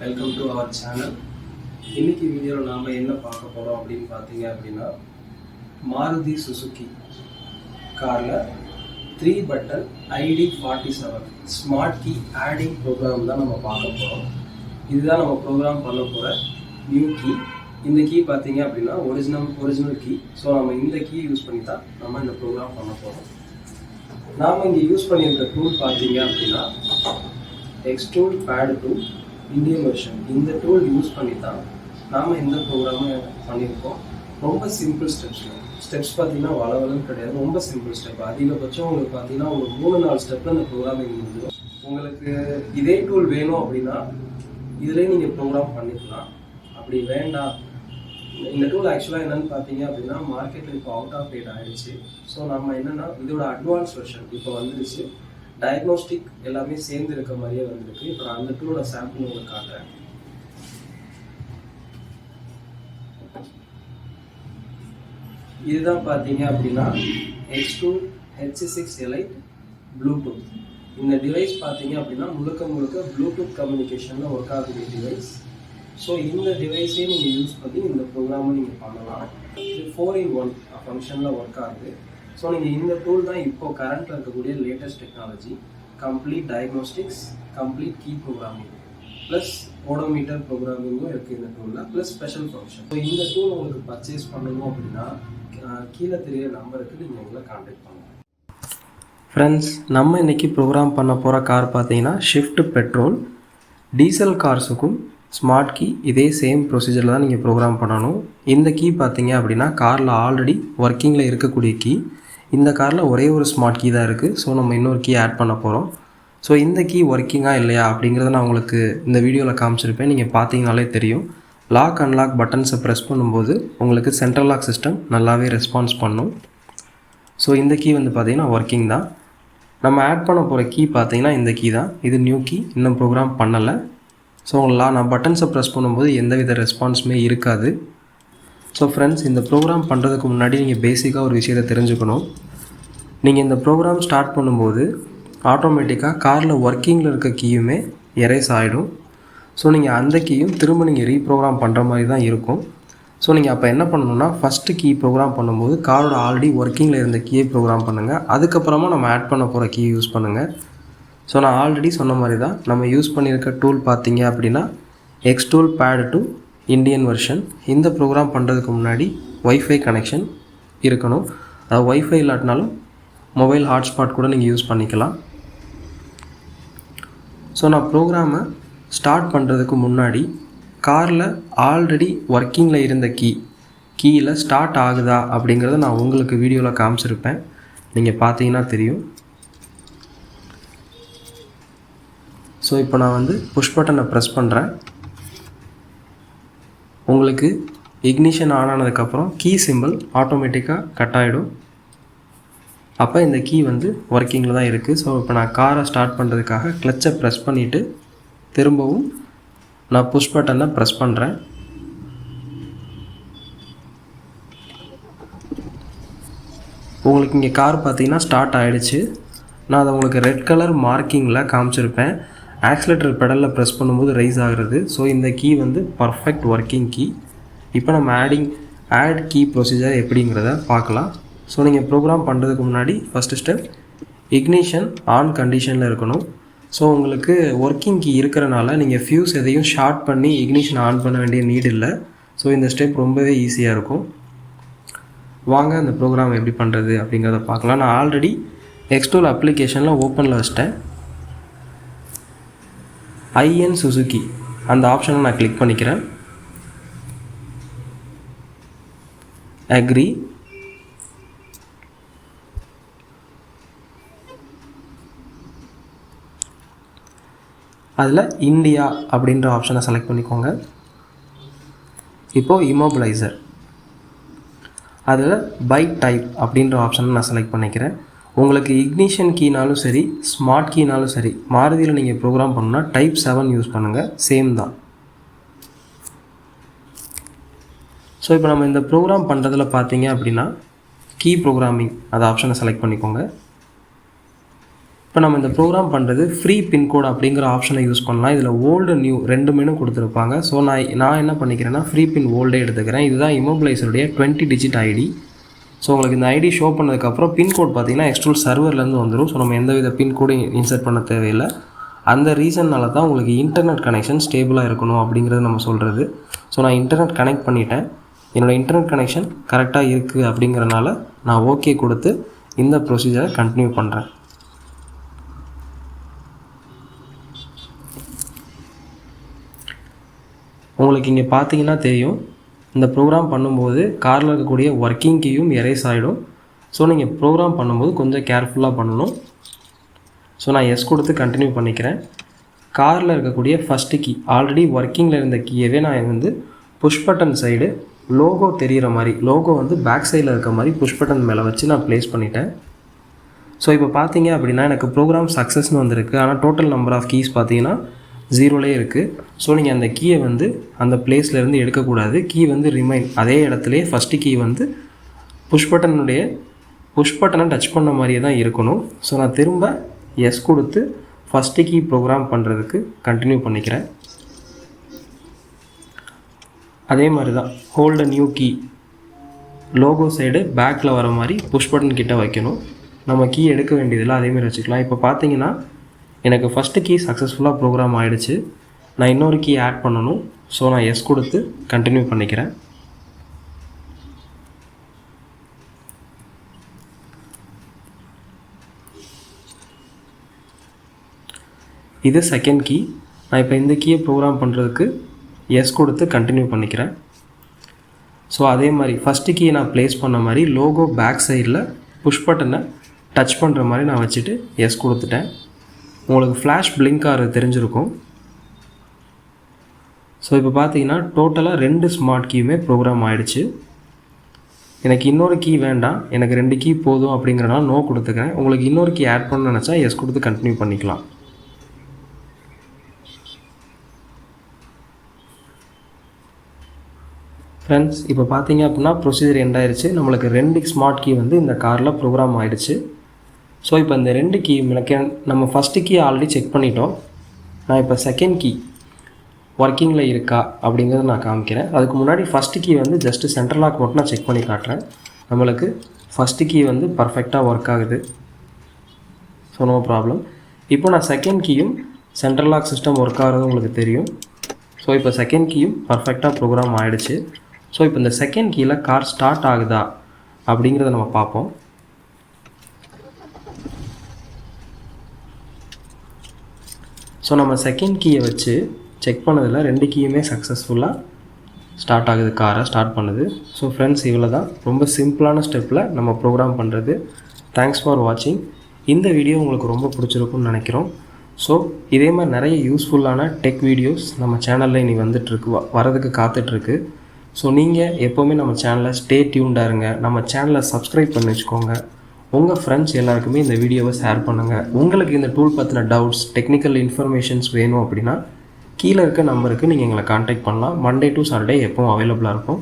Welcome to our channel. இன்னைக்கு வீடியோல நாம என்ன பார்க்க போறோம் அப்படினு பாத்தீங்க அப்படினா மாருதி சுசுகி கார்ல 3 button ID47 smart key adding program தான் நம்ம பார்க்க போறோம். இதுதான் நம்ம ப்ரோக்ராம் பண்ண போற நியூ கீ. இந்த கீ பாத்தீங்க அப்படினா ஒரிஜினல் கீ. சோ நம்ம இந்த கீ யூஸ் பண்ணி தான் நம்ம இந்த ப்ரோக்ராம் பண்ண போறோம். நாம இங்க யூஸ் பண்ணியிருக்க டூல் பாத்தீங்க அப்படினா Extrude Pad 2 இந்தியன் வெர்ஷன். இந்த டூல் யூஸ் பண்ணி தான் நாம இந்த ப்ரோக்ராமை பண்ணியிருக்கோம். ரொம்ப சிம்பிள் ஸ்டெப்ஸ் பார்த்தீங்கன்னா வளவலன்னு கிடையாது, ரொம்ப சிம்பிள் ஸ்டெப். அதிகபட்சம் உங்களுக்கு பார்த்தீங்கன்னா ஒரு 3-4 ஸ்டெப்பில் இந்த ப்ரோக்ராமிங் முடிஞ்சிடும். உங்களுக்கு இதே டூல் வேணும் அப்படின்னா இதிலே நீங்கள் ப்ரோக்ராம் பண்ணிக்கலாம். அப்படி வேண்டாம், இந்த டூல் ஆக்சுவலாக என்னென்னு பார்த்தீங்க அப்படின்னா மார்க்கெட்டில் இப்போ அவுட் ஆஃப் டேட் ஆகிடுச்சு. ஸோ நம்ம என்னென்னா இதோட அட்வான்ஸ் வெர்ஷன் இப்போ வந்துடுச்சு. டயக்னோஸ்டிக் எல்லாமே சேர்ந்து இருக்க மாதிரியே வந்திருக்கு. இப்போ நான் அந்த டூலோட சாம்பிள் உங்களுக்கு காட்டுறேன். இதுதான் பார்த்தீங்க அப்படின்னா X2 H6 Elite ப்ளூடூத். இந்த டிவைஸ் பார்த்தீங்க அப்படின்னா முழுக்க ப்ளூடூத் கம்யூனிகேஷனில் ஒர்க் ஆகக்கூடிய டிவைஸ். ஸோ இந்த டிவைஸே நீங்கள் யூஸ் பண்ணி இந்த ப்ரோக்ராமை நீங்கள் பண்ணலாம். இது 4-in-1 ஃபங்க்ஷனில் ஒர்க் ஆகுது. ஸோ நீங்கள் இந்த டூல் தான் இப்போ கரண்ட்டில் இருக்கக்கூடிய latest technology. Complete diagnostics, complete key programming plus odometer ப்ரோக்ராமிங்கும் இருக்குது இந்த டூலில், ப்ளஸ் ஸ்பெஷல் ஃபங்க்ஷன். ஸோ இந்த டூல் உங்களுக்கு பர்ச்சேஸ் பண்ணணும் அப்படின்னா கீழே தெரிய நம்பருக்கு நீங்கள் எங்களை கான்டாக்ட் பண்ணுங்கள். ஃப்ரெண்ட்ஸ், நம்ம இன்றைக்கி ப்ரோக்ராம் பண்ண போகிற கார் பார்த்தீங்கன்னா ஷிஃப்ட் பெட்ரோல். டீசல் கார்ஸுக்கும் ஸ்மார்ட் கீ இதே சேம் ப்ரொசீஜரில் தான் நீங்கள் ப்ரோக்ராம் பண்ணணும். இந்த கீ பார்த்தீங்க அப்படின்னா காரில் ஆல்ரெடி ஒர்க்கிங்கில் இருக்கக்கூடிய கீ. இந்த காரில் ஒரே ஒரு ஸ்மார்ட் கீ தான் இருக்குது. ஸோ நம்ம இன்னொரு கீ ஆட் பண்ண போகிறோம். ஸோ இந்த கீ ஒர்க்கிங்காக இல்லையா அப்படிங்கிறத நான் உங்களுக்கு இந்த வீடியோவில் காமிச்சிருப்பேன். நீங்கள் பார்த்தீங்கனாலே தெரியும். லாக் அன்லாக் பட்டன்ஸை ப்ரெஸ் பண்ணும்போது உங்களுக்கு சென்ட்ரல் லாக் சிஸ்டம் நல்லாவே ரெஸ்பான்ஸ் பண்ணும். ஸோ இந்த கீ வந்து பார்த்திங்கன்னா ஒர்க்கிங் தான். நம்ம ஆட் பண்ண போகிற கீ பார்த்திங்கன்னா இந்த கீ தான். இது நியூ கீ, இன்னும் ப்ரோக்ராம் பண்ணலை. ஸோ நான் பட்டன்ஸை ப்ரெஸ் பண்ணும்போது எந்தவித ரெஸ்பான்ஸுமே இருக்காது. ஸோ ஃப்ரெண்ட்ஸ், இந்த ப்ரோக்ராம் பண்ணுறதுக்கு முன்னாடி நீங்கள் பேசிக்காக ஒரு விஷயத்தை தெரிஞ்சுக்கணும். நீங்கள் இந்த ப்ரோக்ராம் ஸ்டார்ட் பண்ணும்போது ஆட்டோமேட்டிக்காக காரில் ஒர்க்கிங்கில் இருக்க கீயுமே எரேஸ் ஆகிடும். ஸோ நீங்கள் அந்த கீயும் திரும்ப நீங்கள் ரீப்ரோக்ராம் பண்ணுற மாதிரி தான் இருக்கும். ஸோ நீங்கள் அப்போ என்ன பண்ணணும்னா ஃபஸ்ட்டு கீ ப்ரோக்ராம் பண்ணும்போது காரோட ஆல்ரெடி ஒர்க்கிங்கில் இருந்த கீயை ப்ரோக்ராம் பண்ணுங்கள். அதுக்கப்புறமா நம்ம ஆட் பண்ண போகிற கீ யூஸ் பண்ணுங்கள். ஸோ நான் ஆல்ரெடி சொன்ன மாதிரி தான் நம்ம யூஸ் பண்ணியிருக்க டூல் பார்த்தீங்க அப்படின்னா Extrude Pad 2 இந்தியன் வெர்ஷன். இந்த ப்ரோக்ராம் பண்ணுறதுக்கு முன்னாடி ஒய்ஃபை கனெக்ஷன் இருக்கணும். அதாவது ஒய்ஃபை இல்லாட்டினாலும் மொபைல் ஹாட்ஸ்பாட் கூட நீங்கள் யூஸ் பண்ணிக்கலாம். ஸோ நான் ப்ரோக்ராமை ஸ்டார்ட் பண்ணுறதுக்கு முன்னாடி காரில் ஆல்ரெடி ஒர்க்கிங்கில் இருந்த கீயில் ஸ்டார்ட் ஆகுதா அப்படிங்கிறத நான் உங்களுக்கு வீடியோவில் காமிச்சிருப்பேன். நீங்கள் பார்த்தீங்கன்னா தெரியும். ஸோ இப்போ நான் வந்து புஷ் பட்டனை ப்ரெஸ் பண்ணுறேன். உங்களுக்கு இக்னிஷன் ஆன் ஆனதுக்கப்புறம் கீ சிம்பிள் ஆட்டோமேட்டிக்காக கட் ஆகிடும். அப்போ இந்த கீ வந்து ஒர்க்கிங்கில் தான் இருக்குது. ஸோ இப்போ நான் காரை ஸ்டார்ட் பண்ணுறதுக்காக கிளச்சை ப்ரெஸ் பண்ணிவிட்டு திரும்பவும் நான் புஷ் பட்டனை ப்ரெஸ் பண்ணுறேன். உங்களுக்கு இங்கே கார் பார்த்தீங்கன்னா ஸ்டார்ட் ஆகிடுச்சு. நான் அதை உங்களுக்கு ரெட் கலர் மார்க்கிங்கில் காமிச்சிருப்பேன். ஆக்சிலேட்டர் பெடலில் ப்ரெஸ் பண்ணும்போது ரைஸ் ஆகிறது. ஸோ இந்த கீ வந்து பர்ஃபெக்ட் ஒர்க்கிங் கீ. இப்போ நம்ம ஆட் கீ ப்ரொசீஜர் எப்படிங்கிறத பார்க்கலாம். ஸோ நீங்கள் ப்ரோக்ராம் பண்ணுறதுக்கு முன்னாடி ஃபஸ்ட்டு ஸ்டெப் இக்னிஷன் ஆன் கண்டிஷனில் இருக்கணும். ஸோ உங்களுக்கு ஒர்க்கிங் கீ இருக்கிறனால நீங்கள் ஃபியூஸ் எதையும் ஷார்ட் பண்ணி இக்னிஷன் ஆன் பண்ண வேண்டிய நீட் இல்லை. ஸோ இந்த ஸ்டெப் ரொம்பவே ஈஸியாக இருக்கும். வாங்க அந்த ப்ரோக்ராம் எப்படி பண்ணுறது அப்படிங்கிறத பார்க்கலாம். நான் ஆல்ரெடி X2 அப்ளிகேஷனில் ஓப்பனில் வச்சிட்டேன். IN சுசுகி அந்த ஆப்ஷனை நான் கிளிக் பண்ணிக்கிறேன். அக்ரி. அதில் இந்தியா அப்படின்ற ஆப்ஷனை செலக்ட் பண்ணிக்கோங்க. இப்போது இமோபிளைசர் அதில் பை டைப் அப்படின்ற ஆப்ஷனை நான் செலக்ட் பண்ணிக்கிறேன். உங்களுக்கு இக்னிஷன் கீனாலும் சரி ஸ்மார்ட் கீனாலும் சரி மாருதியில் நீங்கள் ப்ரோக்ராம் பண்ணணும்னா டைப் 7 யூஸ் பண்ணுங்கள், சேம் தான். ஸோ இப்போ நம்ம இந்த ப்ரோக்ராம் பண்ணுறதுல பார்த்தீங்க அப்படின்னா கீ ப்ரோக்ராமிங் அந்த ஆப்ஷனை செலக்ட் பண்ணிக்கோங்க. இப்போ நம்ம இந்த ப்ரோக்ராம் பண்ணுறது ஃப்ரீ பின்கோட் அப்படிங்கிற ஆப்ஷனை யூஸ் பண்ணலாம். இதில் ஓல்டு நியூ 2 மெனு கொடுத்துருப்பாங்க. ஸோ நான் என்ன பண்ணிக்கிறேன்னா ஃப்ரீ பின் ஓல்டே எடுத்துக்கிறேன். இதுதான் இமோபிளைசருடைய 20 டிஜிட் ஐடி. ஸோ உங்களுக்கு இந்த ஐடி ஷோ பண்ணதுக்கப்புறம் பின்கோட் பார்த்தீங்கன்னா எக்ஸ்ட்ரூல் சர்வர்லேருந்து வந்துடும். ஸோ நம்ம எந்தவித பின்கோடும் இன்சர்ட் பண்ண தேவையில்லை. அந்த ரீசன்னால தான் உங்களுக்கு இன்டர்நெட் கனெக்ஷன் ஸ்டேபிளாக இருக்கணும் அப்படிங்கிறது நம்ம சொல்கிறது. ஸோ நான் இன்டர்நெட் கனெக்ட் பண்ணிட்டேன். என்னோடய இன்டர்நெட் கனெக்ஷன் கரெக்டாக இருக்குது அப்படிங்கிறனால நான் ஓகே கொடுத்து இந்த ப்ரொசீஜரை கண்டினியூ பண்ணுறேன். உங்களுக்கு இங்கே பார்த்தீங்கன்னா தெரியும், இந்த ப்ரோக்ராம் பண்ணும்போது காரில் இருக்கக்கூடிய ஒர்க்கிங் கீயும் எரேஸ் ஆகிடும். ஸோ நீங்கள் ப்ரோக்ராம் பண்ணும்போது கொஞ்சம் கேர்ஃபுல்லாக பண்ணணும். ஸோ நான் எஸ் கொடுத்து கண்டினியூ பண்ணிக்கிறேன். காரில் இருக்கக்கூடிய ஃபஸ்ட்டு கீ ஆல்ரெடி ஒர்க்கிங்கில் இருந்த கீயவே நான் வந்து புஷ் பட்டன் சைடு லோகோ தெரிகிற மாதிரி, லோகோ வந்து பேக் சைடில் இருக்க மாதிரி புஷ் பட்டன் மேலே வச்சு நான் ப்ளேஸ் பண்ணிட்டேன். ஸோ இப்போ பார்த்தீங்க அப்படின்னா எனக்கு ப்ரோக்ராம் சக்ஸஸ்னு வந்திருக்கு. ஆனால் டோட்டல் நம்பர் ஆஃப் கீஸ் பார்த்தீங்கன்னா 0லே இருக்குது. ஸோ நீங்கள் அந்த கீயை வந்து அந்த பிளேஸ்லேருந்து எடுக்கக்கூடாது. கீ வந்து ரிமைன் அதே இடத்துலையே ஃபஸ்ட்டு கீ வந்து புஷ் பட்டனை டச் பண்ண மாதிரியே தான் இருக்கணும். ஸோ நான் திரும்ப எஸ் கொடுத்து ஃபஸ்ட்டு கீ ப்ரோக்ராம் பண்ணுறதுக்கு கண்டினியூ பண்ணிக்கிறேன். அதே மாதிரி தான் hold new key logo side பேக்கில் வர மாதிரி புஷ் பட்டன் கிட்ட வைக்கணும். நம்ம கீ எடுக்க வேண்டியதில்லை, அதேமாதிரி வச்சுக்கலாம். இப்போ பார்த்தீங்கன்னா எனக்கு ஃபஸ்ட்டு கீ சக்ஸஸ்ஃபுல்லாக ப்ரோக்ராம் ஆகிடுச்சு. நான் இன்னொரு கீ ஆட் பண்ணணும். ஸோ நான் எஸ் கொடுத்து கண்டினியூ பண்ணிக்கிறேன். இது செகண்ட் கீ. நான் இப்போ இந்த கீயை ப்ரோக்ராம் பண்ணுறதுக்கு எஸ் கொடுத்து கண்டினியூ பண்ணிக்கிறேன். ஸோ அதே மாதிரி ஃபஸ்ட்டு கீயை நான் ப்ளேஸ் பண்ண மாதிரி லோகோ பேக் சைடில் புஷ் பட்டனை டச் பண்ணுற மாதிரி நான் வச்சுட்டு எஸ் கொடுத்துட்டேன். உங்களுக்கு ஃப்ளாஷ் பிளிங்க் ஆகிறது தெரிஞ்சிருக்கும். ஸோ இப்போ பார்த்தீங்கன்னா டோட்டலாக 2 ஸ்மார்ட் கீயுமே ப்ரோக்ராம் ஆகிடுச்சு. எனக்கு இன்னொரு கீ வேண்டாம், எனக்கு 2 கீ போதும் அப்படிங்கிறனால நோ கொடுத்துக்கிறேன். உங்களுக்கு இன்னொரு கீ ஆட் பண்ண நினச்சா எஸ் கொடுத்து கண்டினியூ பண்ணிக்கலாம். ஃப்ரெண்ட்ஸ், இப்போ பார்த்தீங்க அப்படின்னா ப்ரொசீஜர் எண்ட் ஆயிடுச்சு. நம்மளுக்கு 2 ஸ்மார்ட் கீ வந்து இந்த காரில் ப்ரோக்ராம் ஆகிடுச்சு. ஸோ இப்போ இந்த 2 கீ நம்ம ஃபஸ்ட்டு கீ ஆல்ரெடி செக் பண்ணிட்டோம். நான் இப்போ செகண்ட் கீ ஒர்க்கிங்கில் இருக்கா அப்படிங்கிறத நான் காமிக்கிறேன். அதுக்கு முன்னாடி ஃபஸ்ட்டு கீ வந்து ஜஸ்ட்டு சென்ட்ரல் லாக் மட்டும் நான் செக் பண்ணி காட்டுறேன். நம்மளுக்கு ஃபஸ்ட்டு கீ வந்து பர்ஃபெக்டாக ஒர்க் ஆகுது. So no problem. இப்போ நான் செகண்ட் கீயும் சென்ட்ரல் லாக் சிஸ்டம் ஒர்க் ஆகிறது உங்களுக்கு தெரியும். ஸோ இப்போ செகண்ட் கீயும் பர்ஃபெக்டாக ப்ரோக்ராம் ஆகிடுச்சு. ஸோ இப்போ இந்த செகண்ட் கீயில் கார் ஸ்டார்ட் ஆகுதா அப்படிங்கிறத நம்ம பார்ப்போம். ஸோ நம்ம செகண்ட் கீயை வச்சு செக் பண்ணதில் 2 கீயுமே சக்ஸஸ்ஃபுல்லாக ஸ்டார்ட் ஆகுது, காரை ஸ்டார்ட் பண்ணுது. ஸோ ஃப்ரெண்ட்ஸ், இவ்வளோ தான் ரொம்ப சிம்பிளான ஸ்டெப்பில் நம்ம ப்ரோக்ராம் பண்ணுறது. தேங்க்ஸ் ஃபார் வாட்சிங். இந்த வீடியோ உங்களுக்கு ரொம்ப பிடிச்சிருக்குன்னு நினைக்கிறோம். ஸோ இதே மாதிரி நிறைய யூஸ்ஃபுல்லான டெக் வீடியோஸ் நம்ம சேனலில் இனி வந்துட்டுருக்கு, வரதுக்கு காத்துட்ருக்கு. ஸோ நீங்கள் எப்போவுமே நம்ம சேனலை ஸ்டே டியூன்டாக இருங்க. நம்ம சேனலை சப்ஸ்கிரைப் பண்ணி வச்சுக்கோங்க. உங்கள் ஃப்ரெண்ட்ஸ் எல்லாருக்குமே இந்த வீடியோவை ஷேர் பண்ணுங்கள். உங்களுக்கு இந்த டூல் பற்றின டவுட்ஸ், டெக்னிக்கல் இன்ஃபர்மேஷன்ஸ் வேணும் அப்படின்னா கீழே இருக்க நம்பருக்கு நீங்கள் எங்களை கான்டாக்ட் பண்ணலாம். மண்டே டு சாட்டர்டே எப்பவும் அவைலபிளாக இருக்கும்.